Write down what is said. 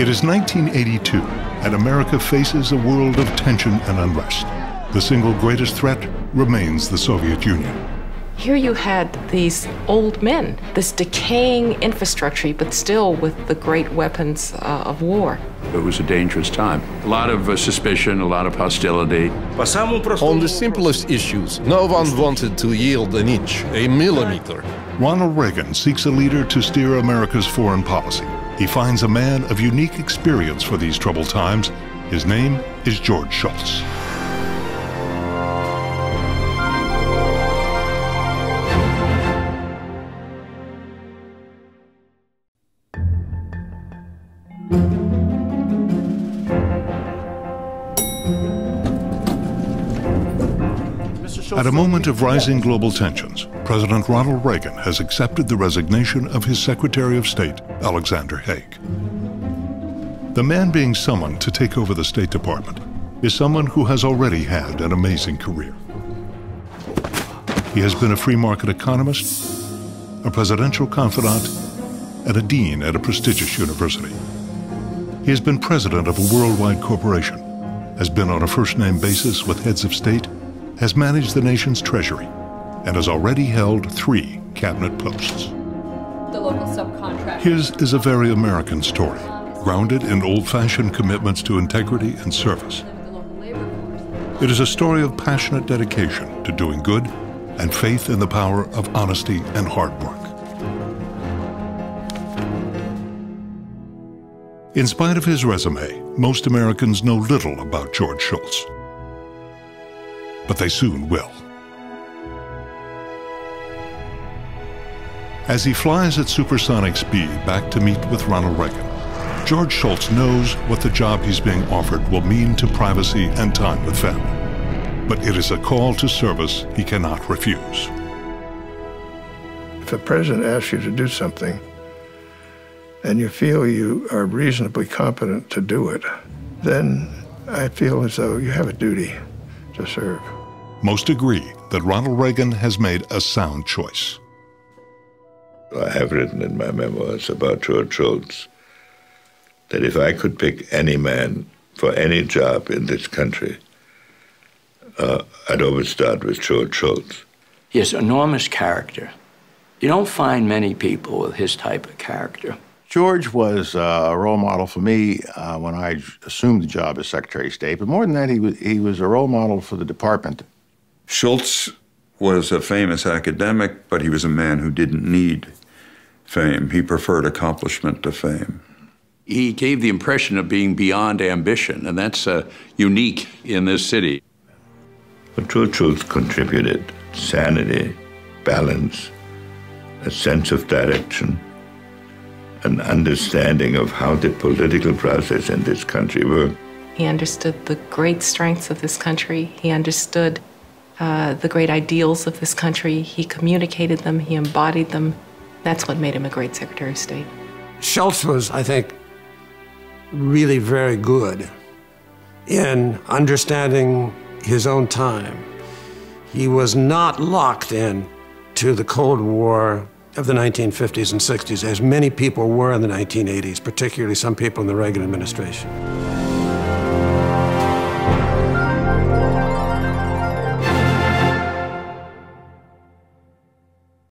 It is 1982, and America faces a world of tension and unrest. The single greatest threat remains the Soviet Union. Here you had these old men, this decaying infrastructure, but still with the great weapons of war. It was a dangerous time. A lot of suspicion, a lot of hostility. On the simplest issues, no one wanted to yield an inch, a millimeter. Ronald Reagan seeks a leader to steer America's foreign policy. He finds a man of unique experience for these troubled times. His name is George Shultz. At a moment of rising global tensions, President Ronald Reagan has accepted the resignation of his Secretary of State, Alexander Haig. The man being summoned to take over the State Department is someone who has already had an amazing career. He has been a free market economist, a presidential confidant, and a dean at a prestigious university. He has been president of a worldwide corporation, has been on a first-name basis with heads of state, has managed the nation's treasury, and has already held 3 cabinet posts. The local subcontract. His is a very American story, grounded in old-fashioned commitments to integrity and service. It is a story of passionate dedication to doing good and faith in the power of honesty and hard work. In spite of his resume, most Americans know little about George Shultz. But they soon will. As he flies at supersonic speed back to meet with Ronald Reagan, George Shultz knows what the job he's being offered will mean to privacy and time with family. But it is a call to service he cannot refuse. If a president asks you to do something, and you feel you are reasonably competent to do it, then I feel as though you have a duty to serve. Most agree that Ronald Reagan has made a sound choice. I have written in my memoirs about George Shultz that if I could pick any man for any job in this country, I'd always start with George Shultz. He has enormous character. You don't find many people with his type of character. George was a role model for me when I assumed the job as Secretary of State, but more than that, he was a role model for the department. Shultz was a famous academic, but he was a man who didn't need fame. He preferred accomplishment to fame. He gave the impression of being beyond ambition, and that's unique in this city. But George Shultz contributed sanity, balance, a sense of direction, an understanding of how the political process in this country worked. He understood the great strengths of this country. He understood the great ideals of this country. He communicated them, he embodied them. That's what made him a great Secretary of State. Shultz was, I think, really very good in understanding his own time. He was not locked in to the Cold War of the 1950s and 60s, as many people were in the 1980s, particularly some people in the Reagan administration.